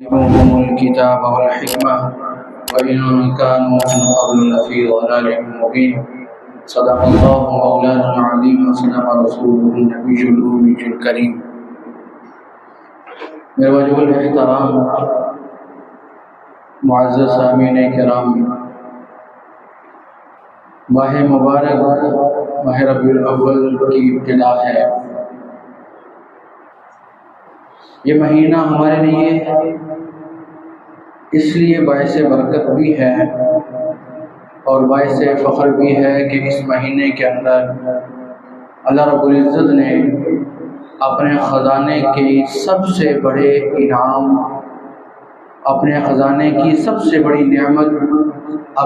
يعلمهم الكتاب والحكمة وإن كانوا من قبل لفي ضلال مبين. صدق الله مولانا العظيم وصدق رسوله النبي الأمي الكريم. میرے واجب الاحترام معزز سامعین کرام، ماہ مبارک ماہ ربیع الاول کی ابتدا ہے۔ یہ مہینہ ہمارے لیے اس لیے باعث برکت بھی ہے اور باعث فخر بھی ہے کہ اس مہینے کے اندر اللہ رب العزت نے اپنے خزانے کے سب سے بڑے انعام، اپنے خزانے کی سب سے بڑی نعمت،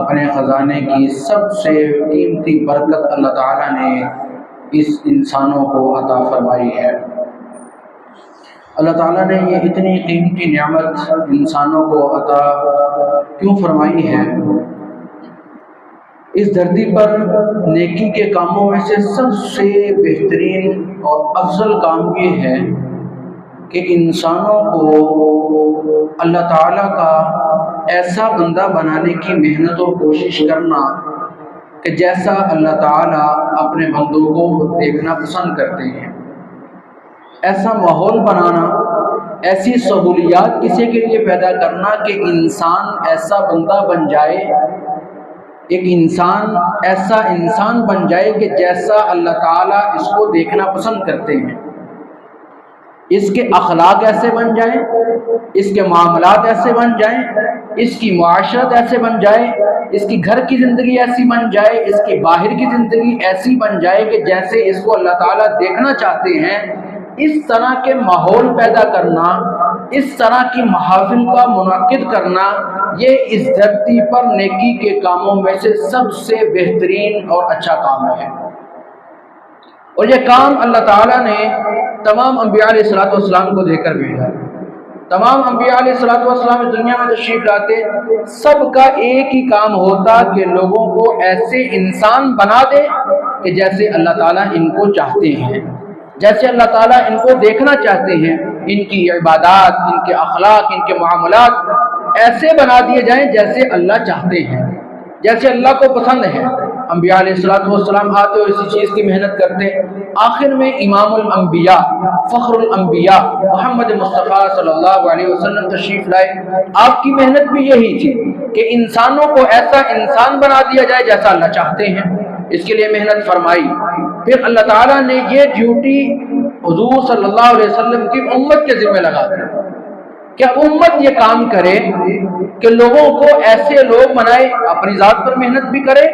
اپنے خزانے کی سب سے قیمتی برکت اللہ تعالیٰ نے اس انسانوں کو عطا فرمائی ہے۔ اللہ تعالیٰ نے یہ اتنی قیمتی نعمت انسانوں کو عطا کیوں فرمائی ہے؟ اس دھرتی پر نیکی کے کاموں میں سے سب سے بہترین اور افضل کام یہ ہے کہ انسانوں کو اللہ تعالیٰ کا ایسا بندہ بنانے کی محنت و کوشش کرنا کہ جیسا اللہ تعالیٰ اپنے بندوں کو دیکھنا پسند کرتے ہیں، ایسا ماحول بنانا، ایسی سہولیات کسی کے لیے پیدا کرنا کہ انسان ایسا بندہ بن جائے، ایک انسان ایسا انسان بن جائے کہ جیسا اللہ تعالیٰ اس کو دیکھنا پسند کرتے ہیں، اس کے اخلاق ایسے بن جائیں، اس کے معاملات ایسے بن جائیں، اس کی معاشرت ایسے بن جائے، اس کی گھر کی زندگی ایسی بن جائے، اس کی باہر کی زندگی ایسی بن جائے کہ جیسے اس کو اللہ تعالیٰ دیکھنا چاہتے ہیں۔ اس طرح کے ماحول پیدا کرنا، اس طرح کی محافل کا منعقد کرنا، یہ اس دھرتی پر نیکی کے کاموں میں سے سب سے بہترین اور اچھا کام ہے۔ اور یہ کام اللہ تعالیٰ نے تمام انبیاء علیہ السلام کو دے کر بھیجا۔ تمام انبیاء علیہ السلام دنیا میں تشریف لاتے، سب کا ایک ہی کام ہوتا کہ لوگوں کو ایسے انسان بنا دے کہ جیسے اللہ تعالیٰ ان کو چاہتے ہیں، جیسے اللہ تعالیٰ ان کو دیکھنا چاہتے ہیں، ان کی عبادات، ان کے اخلاق، ان کے معاملات ایسے بنا دیے جائیں جیسے اللہ چاہتے ہیں، جیسے اللہ کو پسند ہے۔ انبیاء علیہ السلام آتے اور اسی چیز کی محنت کرتے۔ آخر میں امام الانبیاء، فخر الانبیاء محمد مصطفیٰ صلی اللہ علیہ وسلم تشریف لائے۔ آپ کی محنت بھی یہی تھی کہ انسانوں کو ایسا انسان بنا دیا جائے جیسا اللہ چاہتے ہیں، اس کے لیے محنت فرمائی۔ پھر اللہ تعالیٰ نے یہ ڈیوٹی حضور صلی اللہ علیہ وسلم کی امت کے ذمہ لگا دی۔ کیا امت یہ کام کرے کہ لوگوں کو ایسے لوگ بنائے، اپنی ذات پر محنت بھی کرے،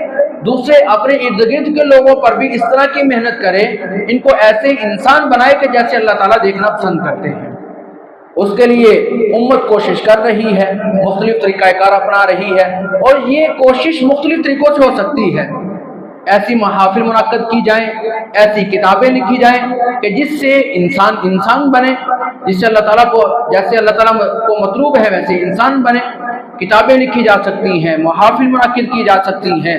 دوسرے اپنے ارد گرد کے لوگوں پر بھی اس طرح کی محنت کرے، ان کو ایسے انسان بنائے کہ جیسے اللہ تعالیٰ دیکھنا پسند کرتے ہیں۔ اس کے لیے امت کوشش کر رہی ہے، مختلف طریقہ کار اپنا رہی ہے، اور یہ کوشش مختلف طریقوں سے ہو سکتی ہے۔ ایسی محافل منعقد کی جائیں، ایسی کتابیں لکھی جائیں کہ جس سے انسان بنے، جس سے اللہ تعالیٰ کو جیسے اللہ تعالیٰ کو مطلوب ہے ویسے انسان بنے۔ کتابیں لکھی جا سکتی ہیں، محافل منعقد کی جا سکتی ہیں،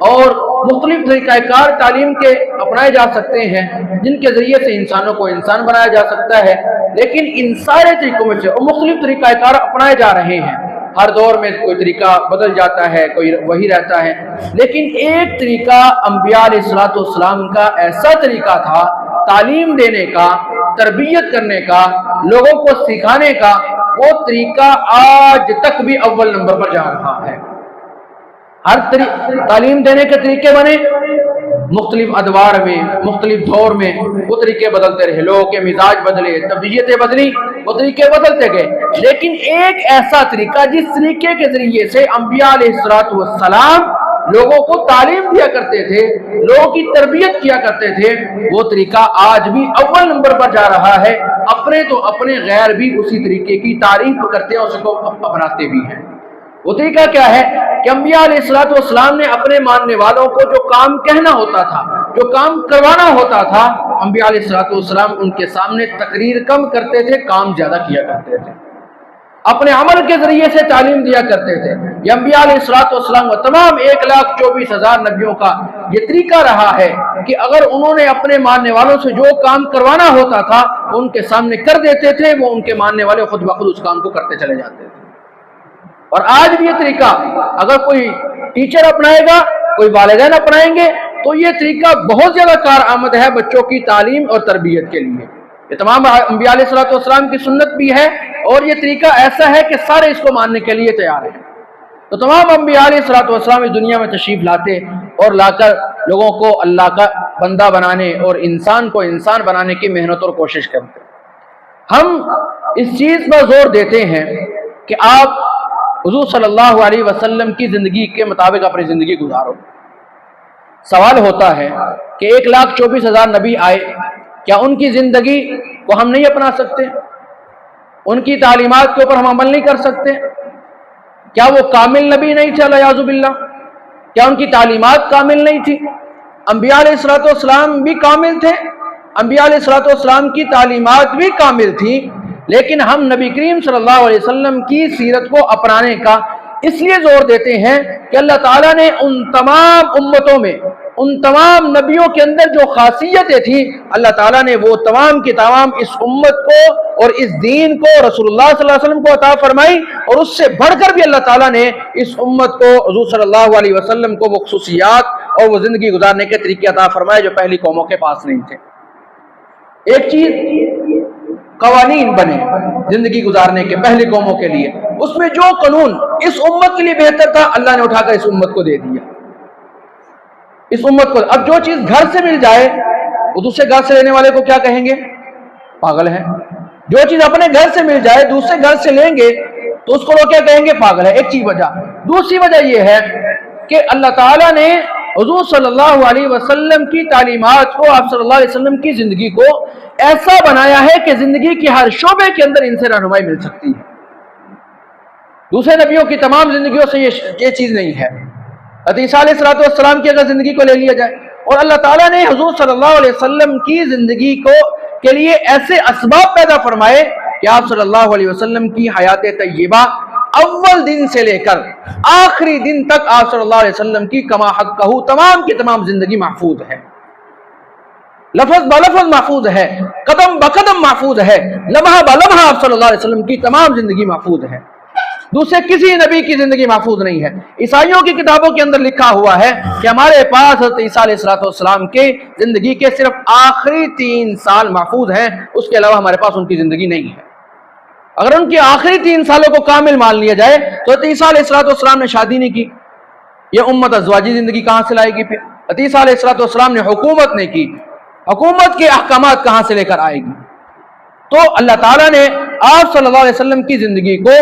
اور مختلف طریقہ کار تعلیم کے اپنائے جا سکتے ہیں جن کے ذریعے سے انسانوں کو انسان بنایا جا سکتا ہے۔ لیکن ان سارے طریقوں میں سے مختلف طریقہ کار اپنائے جا رہے ہیں۔ ہر دور میں کوئی طریقہ بدل جاتا ہے، کوئی وہی رہتا ہے، لیکن ایک طریقہ انبیاء علیہ السلام کا ایسا طریقہ تھا تعلیم دینے کا، تربیت کرنے کا، لوگوں کو سکھانے کا، وہ طریقہ آج تک بھی اول نمبر پر جا رہا ہے۔ ہر تعلیم دینے کے طریقے بنے، مختلف ادوار میں، مختلف دور میں وہ طریقے بدلتے رہے، لوگوں کے مزاج بدلے، طبیعتیں بدلی، وہ طریقے بدلتے گئے، لیکن ایک ایسا طریقہ جس طریقے کے ذریعے سے انبیاء علیہ السلام لوگوں کو تعلیم دیا کرتے تھے، لوگوں کی تربیت کیا کرتے تھے، وہ طریقہ آج بھی اول نمبر پر جا رہا ہے۔ اپنے تو اپنے غیر بھی اسی طریقے کی تعریف کرتے ہیں، اس کو اپناتے بھی ہیں۔ وہ طریقہ کیا ہے کہ انبیاء علیہ السلام نے اپنے ماننے والوں کو جو کام کہنا ہوتا تھا، جو کام کروانا ہوتا تھا، انبیاء علیہ السلام ان کے سامنے تقریر کم کرتے تھے، کام زیادہ کیا کرتے تھے۔ اپنے عمل کے ذریعے سے تعلیم دیا کرتے تھے۔ یہ انبیاء علیہ السلام و تمام 1,24,000 نبیوں کا یہ طریقہ رہا ہے کہ اگر انہوں نے اپنے ماننے والوں سے جو کام کروانا ہوتا تھا ان کے سامنے کر دیتے تھے، وہ ان کے ماننے والے خود بخود اس کام کو کرتے چلے جاتے تھے۔ اور آج بھی یہ طریقہ اگر کوئی ٹیچر اپنائے گا، کوئی والدین اپنائیں گے تو یہ طریقہ بہت زیادہ کارآمد ہے بچوں کی تعلیم اور تربیت کے لیے۔ یہ تمام انبیاء علیہ السلام کی سنت بھی ہے اور یہ طریقہ ایسا ہے کہ سارے اس کو ماننے کے لیے تیار ہیں۔ تو تمام انبیاء علیہ السلام اس دنیا میں تشریف لاتے اور لا کر لوگوں کو اللہ کا بندہ بنانے اور انسان کو انسان بنانے کی محنت اور کوشش کرتے۔ ہم اس چیز پر زور دیتے ہیں کہ آپ حضور صلی اللہ علیہ وسلم کی زندگی کے مطابق اپنی زندگی گزارو۔ سوال ہوتا ہے کہ 1,24,000 نبی آئے، کیا ان کی زندگی کو ہم نہیں اپنا سکتے؟ ان کی تعلیمات کے اوپر ہم عمل نہیں کر سکتے؟ کیا وہ کامل نبی نہیں تھے الیاذ باللہ؟ کیا ان کی تعلیمات کامل نہیں تھی؟ انبیاء علیہ السلام بھی کامل تھے، انبیاء علیہ السلام کی تعلیمات بھی کامل تھی، لیکن ہم نبی کریم صلی اللہ علیہ وسلم کی سیرت کو اپنانے کا اس لیے زور دیتے ہیں کہ اللہ تعالیٰ نے ان تمام امتوں میں ان تمام نبیوں کے اندر جو خاصیتیں تھیں، اللہ تعالیٰ نے وہ تمام کی تمام اس امت کو اور اس دین کو رسول اللہ صلی اللہ علیہ وسلم کو عطا فرمائی، اور اس سے بڑھ کر بھی اللہ تعالیٰ نے اس امت کو حضور صلی اللہ علیہ وسلم کو وہ خصوصیات اور وہ زندگی گزارنے کے طریقے عطا فرمائے جو پہلی قوموں کے پاس نہیں تھے۔ ایک چیز قوانین بنے زندگی گزارنے کے پہلی قوموں کے لیے، اس میں جو قانون اس امت کے لیے بہتر تھا اللہ نے اٹھا کر اس امت کو دے دیا۔ اس امت کو اب جو چیز گھر سے مل جائے وہ دوسرے گھر سے لینے والے کو کیا کہیں گے؟ پاگل ہے۔ جو چیز اپنے گھر سے مل جائے دوسرے گھر سے لیں گے تو اس کو لوگ کیا کہیں گے؟ پاگل ہے۔ ایک چیز وجہ۔ دوسری وجہ یہ ہے کہ اللہ تعالیٰ نے حضور صلی اللہ علیہ وسلم کی تعلیمات کو، آپ صلی اللہ علیہ وسلم کی زندگی کو ایسا بنایا ہے کہ زندگی کی ہر شعبے کے اندر ان سے رہنمائی مل سکتی ہے۔ دوسرے نبیوں کی تمام زندگیوں سے یہ چیز نہیں ہے۔ عیسیٰ علیہ السلام کی اگر زندگی کو لے لیا جائے، اور اللہ تعالیٰ نے حضور صلی اللہ علیہ وسلم کی زندگی کو کے لیے ایسے اسباب پیدا فرمائے کہ آپ صلی اللہ علیہ وسلم کی حیات طیبہ اول دن سے لے کر آخری دن تک آپ صلی اللہ علیہ وسلم کی کما حق کہو تمام کی تمام زندگی محفوظ ہے، لفظ بلفظ محفوظ ہے، قدم بقدم محفوظ ہے، لمحہ بلمحہ آپ صلی اللہ علیہ وسلم کی تمام زندگی محفوظ ہے۔ دوسرے کسی نبی کی زندگی محفوظ نہیں ہے۔ عیسائیوں کی کتابوں کے اندر لکھا ہوا ہے کہ ہمارے پاس حضرت عیسیٰ علیہ السلام کے زندگی کے صرف آخری 3 سال محفوظ ہیں، اس کے علاوہ ہمارے پاس ان کی زندگی نہیں ہے۔ اگر ان کی آخری 3 سالوں کو کامل مان لیا جائے تو حضرت عیسیٰ علیہ السلام نے شادی نہیں کی، یہ امت ازواجی زندگی کہاں سے لائے گی؟ پھر حضرت عیسیٰ علیہ السلام نے حکومت نہیں کی، حکومت کے احکامات کہاں سے لے کر آئے گی؟ تو اللہ تعالیٰ نے آپ صلی اللہ علیہ وسلم کی زندگی کو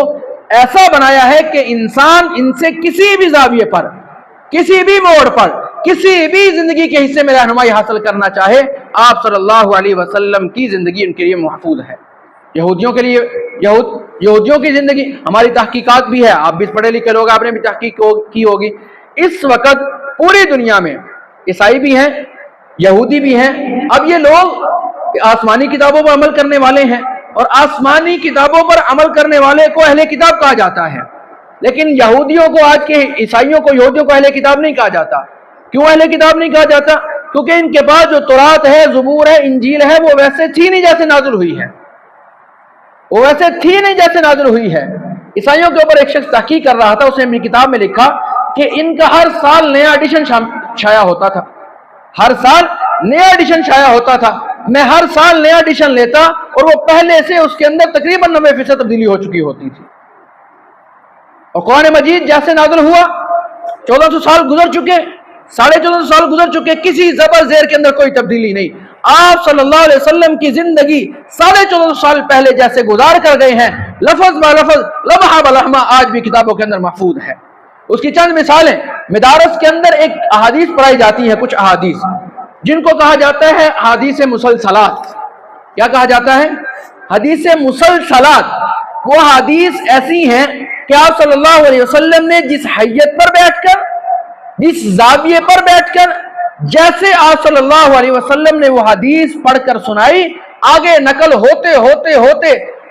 ایسا بنایا ہے کہ انسان ان سے کسی بھی زاویے پر، کسی بھی موڑ پر، کسی بھی زندگی کے حصے میں رہنمائی حاصل کرنا چاہے، آپ صلی اللہ علیہ وسلم کی زندگی ان کے لیے محفوظ ہے۔ یہودیوں کے لیے یہودیوں کی زندگی، ہماری تحقیقات بھی ہے، آپ بھی پڑھے لکھے لوگ، آپ نے بھی تحقیق کی ہوگی، اس وقت پوری دنیا میں عیسائی بھی ہیں، یہودی بھی ہیں۔ اب یہ لوگ آسمانی کتابوں پر عمل کرنے والے ہیں، اور آسمانی کتابوں پر عمل کرنے والے کو اہل کتاب کہا جاتا ہے، لیکن یہودیوں کو، آج کے عیسائیوں کو، یہودیوں کو اہل کتاب نہیں کہا جاتا۔ کیوں اہل کتاب نہیں کہا جاتا؟ کیونکہ ان کے پاس جو تورات ہے، زبور ہے، انجیل ہے، وہ ویسے تھی نہیں جیسے نازل ہوئی ہے، وہ ویسے تھی نہیں جیسے نازل ہوئی ہے۔ عیسائیوں کے اوپر ایک شخص تحقیق کر رہا تھا، اس نے اپنی کتاب میں لکھا کہ ان کا ہر سال نیا ایڈیشن شائع ہوتا تھا، ہر سال نیا ایڈیشن شائع ہوتا تھا۔ میں ہر سال نیا ایڈیشن لیتا اور وہ پہلے سے اس کے اندر تقریباً 90% تبدیلی ہو چکی ہوتی تھی، اور قرآن مجید جیسے نازل ہوا 1400 سال گزر چکے، 1450 سال گزر چکے، کسی زبر زیر کے اندر کوئی تبدیلی نہیں۔ آپ صلی اللہ علیہ وسلم کی زندگی 1450 سال پہلے جیسے گزار کر گئے ہیں، لفظ با لفظ، لمحہ بلمحہ آج بھی کتابوں کے اندر محفوظ ہے۔ اس کی چند مثالیں، مدارس کے اندر ایک احادیث پڑھائی جاتی ہیں، کچھ احادیث جن کو کہا جاتا ہے حدیث مسلسلات۔ کیا کہا جاتا ہے؟ حدیث مسلسلات۔ وہ حدیث ایسی ہیں کہ آپ صلی اللہ علیہ وسلم نے جس حیت پر بیٹھ کر، جس زاویے پر بیٹھ کر، جیسے آپ صلی اللہ علیہ وسلم نے وہ حدیث پڑھ کر سنائی، آگے نقل ہوتے ہوتے ہوتے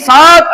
7